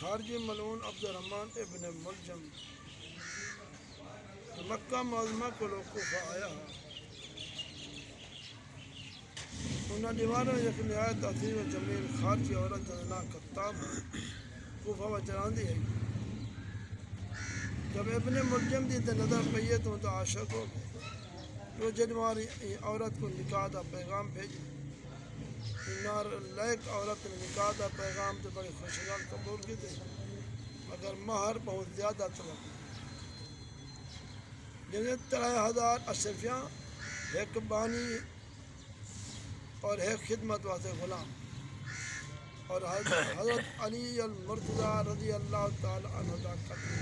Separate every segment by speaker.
Speaker 1: خارجی ملعون عبد الرحمن ابن ملجم تو مکہ معظمہ کو لوگ کوفہ آیا ہے. انہوں دیواروں ایک نہایت عظیم و جمیل خارجی عورت جننا کتاب کوفہ و چراندی ہے. جب ابن ملجم دی تے نظر پئیے تو عاشق ہو گئے. وہ جنواری عورت کو نکاح دا پیغام بھیجے. نار لیک عورت نے نکاح دا پیغام تو بڑی خوشگوار قبول کی تھی مگر مہر بہت زیادہ طلب جنہیں 3000 اشرفیاں ایک بانی اور ایک خدمت واسطے غلام اور حضرت علی المرتضیٰ رضی اللہ تعالی عنہ دا قتل.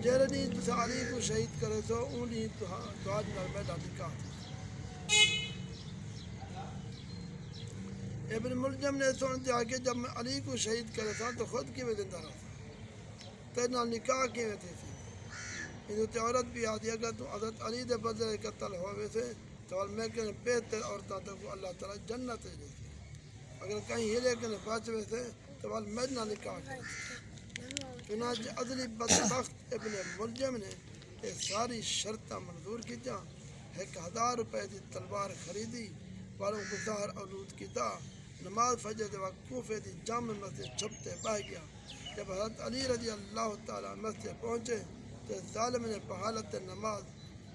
Speaker 1: جیرے دن تسا علی کو شہید کرے سو اونی دعا نرمے دا نکاح. ابن ملجم نے سن دیا کہ جب میں علی کو شہید کرے تھا تو خود کی میں زندہ رہا تیرنا نکاح کی میں تھی انہوں تے عورت بھی آدھی اگر تو حضرت علی دے بدلے قتل ہوئے تھے تو میں کہنے بہتر عورتوں کو اللہ تعالیٰ جنت دے تھی. اگر کہیں ہلے کہنے بچوے تھے تو میں نہ نکاح کرے. چنانچہ عدلی بدبخت ابن ملجم نے یہ ساری شرطیں منظور کی جا. 1000 روپے دی تلوار خریدی والوں گزار آلود کیتا. نماز فجر دے وقت کوفے دی جامع مسجد چھپتے بہ گیا. جب حضرت علی رضی اللہ تعالیٰ مسجد پہنچے تو ظالم نے بحالت نماز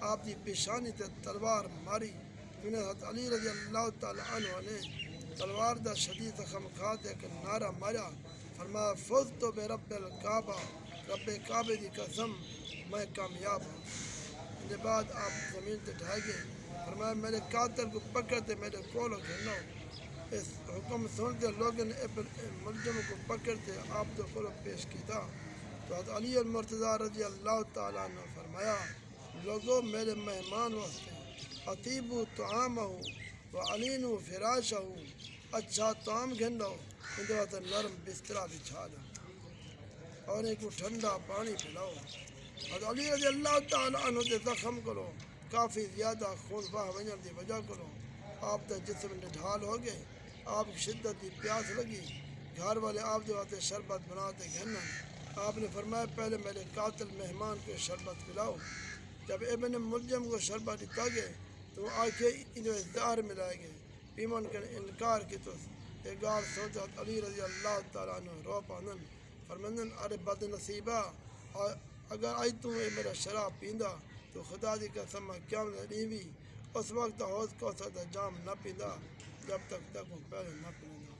Speaker 1: آپ دی پیشانی تے تلوار ماری. انہیں حضرت علی رضی اللہ تعالیٰ عنہ نے تلوار دا شدید زخم کھا دے کر نعرہ مارا. فرمایا فوز تو بے رب الکعبہ رب کعبے دی قسم میں کامیاب ہوں. اس کے بعد آپ زمین تے ڈھائے گئے. فرمایا میرے قاتل کو پکڑتے میرے کولو گھرنا. اس حکم سنتے لوگوں نے ابن ملجم کو پکڑتے آپ تو کولو پیش کیا. تو حضرت علی المرتضیٰ رضی اللہ تعالیٰ عنہ فرمایا لوگوں میرے مہمان واسطے اطیبو طعامہ و علینو فراشہ اچھا طعام گھنڈو ان واسطے نرم بسترا بچھا دو اور ان کو ٹھنڈا پانی پلاؤ. حضرت علی رضی اللہ تعالیٰ عنہ کے زخم کرو کافی زیادہ خون بہ ونجن کی وجہ کرو آپ کے جسم نڈھال ہو گئے. آپ کی شدت کی پیاس لگی. گھر والے آپ کے واسطے شربت بناتے گھرنا. آپ نے فرمایا پہلے میرے قاتل مہمان کو شربت پلاؤ. جب ابن ملجم کو شربت دیتا گئے تو وہ آنکھیں انہیں زہر ملائے گئے. پیمن کا انکار کی تو ایک گار سوچا علی رضی اللہ تعالیٰ عنہ رو پاندن فرمندن ارے بد نصیبہ اگر آئی تو میرا شراب پیندا تو خدا دی قسم کیا نہیں بھی اس وقت حوض کوثر دا جام نہ پیندا جب تک وہ پہلے نہ پیندا.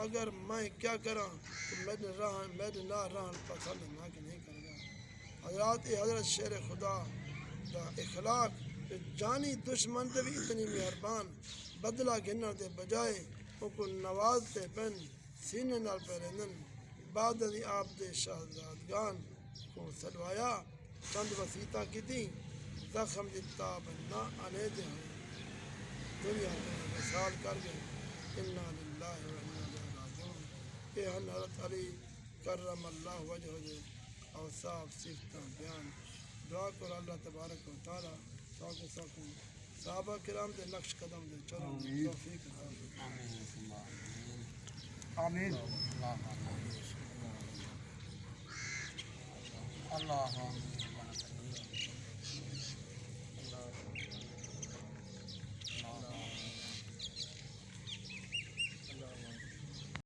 Speaker 1: مگر میں کیا کراں تو میرے نہ رہن پسند نہ کہ نہیں کرے گا. حضرات حضرت شیر خدا دا اخلاق جانی دشمن تے بھی اتنی مہربان بدلہ گھنن دے بجائے ان کو نوازتے پن سینے نال پہرندن. بعد دی آپ دے شہزادگان کو سلوایا چند وسیطہ کی تھی زخم دیتا بننا آنے دے ہیں دنیا میں مثال کر گئے. انا للہ و انا الیہ راجعون. اے حضرت علی کرم اللہ وجہ دے اوصاف صفتاں بیان دعا کر اللہ تبارک و تعالی تاکہ سکوں صحابہ کرام دے نقش قدم دے چلو توفیق
Speaker 2: آمین. اللہ